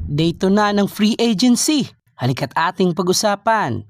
Day 2 na ng free agency. Halika't ating pag-usapan.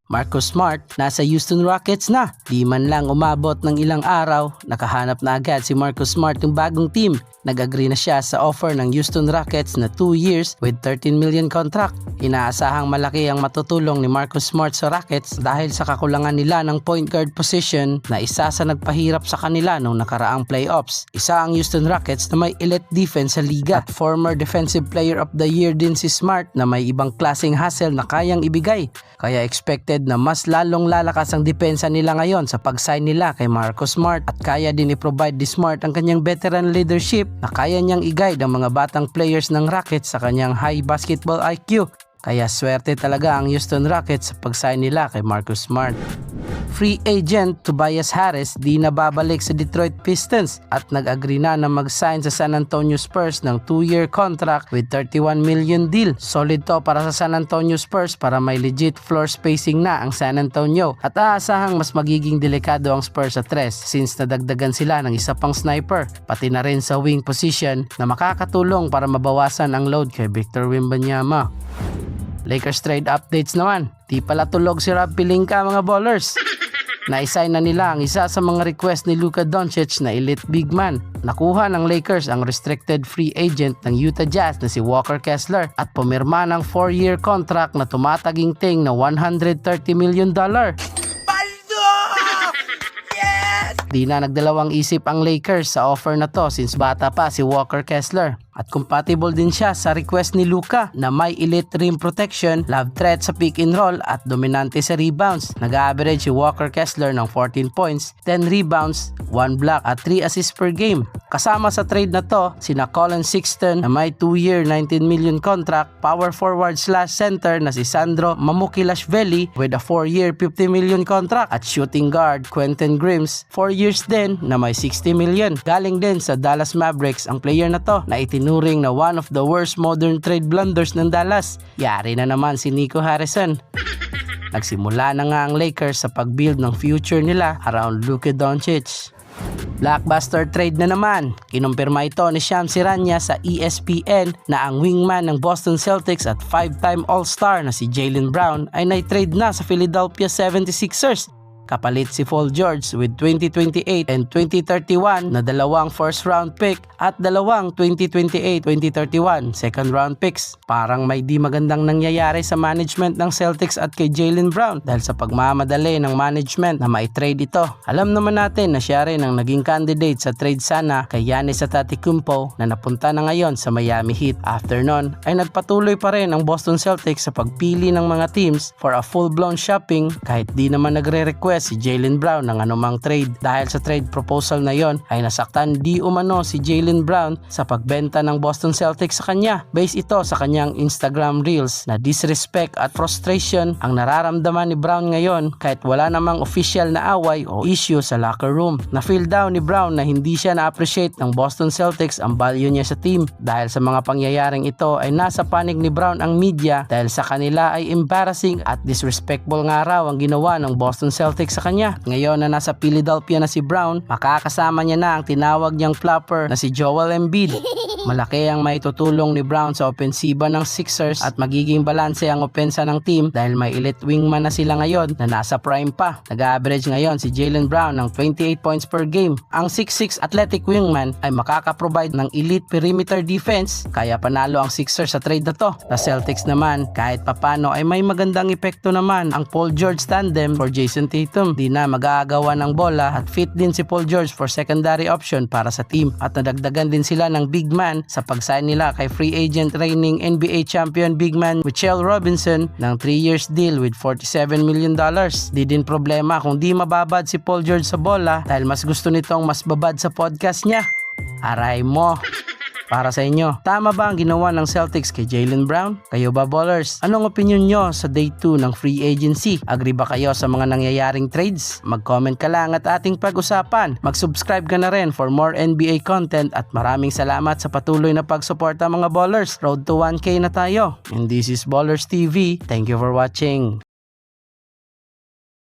Marcus Smart nasa Houston Rockets na. Di man lang umabot ng ilang araw, nakahanap na agad si Marcus Smart ng bagong team. Nag-agree na siya sa offer ng Houston Rockets na 2 years with 13 million contract. Inaasahang malaki ang matutulong ni Marcus Smart sa Rockets dahil sa kakulangan nila ng point guard position na isa sa nagpahirap sa kanila noong nakaraang playoffs. Isa ang Houston Rockets na may elite defense sa liga at former Defensive Player of the Year din si Smart na may ibang klaseng hustle na kayang ibigay. Kaya expected na mas lalong lalakas ang depensa nila ngayon sa pag-sign nila kay Marcus Smart at kaya din i-provide ni Smart ang kanyang veteran leadership na kaya niyang i-guide ang mga batang players ng Rockets sa kanyang high basketball IQ. Kaya swerte talaga ang Houston Rockets sa pag-sign nila kay Marcus Smart. Free agent Tobias Harris di na babalik sa Detroit Pistons at nag-agree na mag-sign sa San Antonio Spurs ng 2-year contract with 31 million deal. Solid to para sa San Antonio Spurs para may legit floor spacing na ang San Antonio at aasahang mas magiging delikado ang Spurs sa 3 since nadagdagan sila ng isa pang sniper pati na rin sa wing position na makakatulong para mabawasan ang load kay Victor Wembanyama. Lakers trade updates naman. Di pala tulog si Rob Pelinka mga ballers. Na-sign na nila ang isa sa mga request ni Luka Doncic na elite big man. Nakuha ng Lakers ang restricted free agent ng Utah Jazz na si Walker Kessler at pumirma ng 4-year contract na tumataginting na $130 million. Di na nagdalawang isip ang Lakers sa offer na to since bata pa si Walker Kessler. At compatible din siya sa request ni Luka na may elite rim protection, love threat sa pick and roll at dominante sa rebounds. Nag-average si Walker Kessler ng 14 points, 10 rebounds, 1 block at 3 assists per game. Kasama sa trade na to, sina Colin Sexton na may 2-year 19 million contract, power forward / center na si Sandro Mamukilashvili with a 4-year 50 million contract at shooting guard Quentin Grimes 4 years din na may 60 million. Galing din sa Dallas Mavericks ang player na to na itinuring na one of the worst modern trade blunders ng Dallas. Yari na naman si Nico Harrison. Nagsimula na nga ang Lakers sa pag-build ng future nila around Luka Doncic. Blockbuster trade na naman. Kinumpirma ito ni Shams Charania sa ESPN na ang wingman ng Boston Celtics at 5-time All-Star na si Jaylen Brown ay na-trade na sa Philadelphia 76ers. Kapalit si Paul George with 2028 and 2031 na dalawang first round pick at dalawang 2028-2031 second round picks. Parang may di magandang nangyayari sa management ng Celtics at kay Jaylen Brown dahil sa pagmamadali ng management na mai-trade ito. Alam naman natin na siya rin ang naging candidate sa trade sana kay Giannis Antetokounmpo na napunta na ngayon sa Miami Heat. After nun ay nagpatuloy pa rin ang Boston Celtics sa pagpili ng mga teams for a full-blown shopping kahit di naman nagre-request si Jaylen Brown ng anumang trade. Dahil sa trade proposal na yon ay nasaktan di umano si Jaylen Brown sa pagbenta ng Boston Celtics sa kanya. Base ito sa kanyang Instagram Reels na disrespect at frustration ang nararamdaman ni Brown ngayon kahit wala namang official na away o issue sa locker room. Na-feel down ni Brown na hindi siya na-appreciate ng Boston Celtics ang value niya sa team. Dahil sa mga pangyayaring ito ay nasa panig ni Brown ang media dahil sa kanila ay embarrassing at disrespectful nga raw ang ginawa ng Boston Celtics sa kanya. Ngayon na nasa Philadelphia na si Brown, makakasama niya na ang tinawag niyang flopper na si Joel Embiid. Malaki ang maitutulong ni Brown sa opensiba ng Sixers at magiging balanse ang opensa ng team dahil may elite wingman na sila ngayon na nasa prime pa. Nag-average ngayon si Jaylen Brown ng 28 points per game. Ang 6'6 athletic wingman ay makaka-provide ng elite perimeter defense kaya panalo ang Sixers sa trade na to. Sa Celtics naman, kahit papano ay may magandang epekto naman ang Paul George tandem for Jason Tatum. Di na mag-aagawan ng bola at fit din si Paul George for secondary option para sa team at nadagdagan din sila ng big man sa pag-sign nila kay free agent reigning NBA champion big man Mitchell Robinson ng 3 years deal with $47 million. Di din problema kung di mababad si Paul George sa bola dahil mas gusto nitong mas babad sa podcast niya. Aray mo! Para sa inyo, tama ba ang ginawa ng Celtics kay Jaylen Brown? Kayo ba ballers? Anong opinion nyo sa day 2 ng free agency? Agree ba kayo sa mga nangyayaring trades? Mag-comment ka lang at ating pag-usapan. Mag-subscribe ka na rin for more NBA content at maraming salamat sa patuloy na pagsuporta mga ballers. Road to 1K na tayo. And this is Ballers TV. Thank you for watching.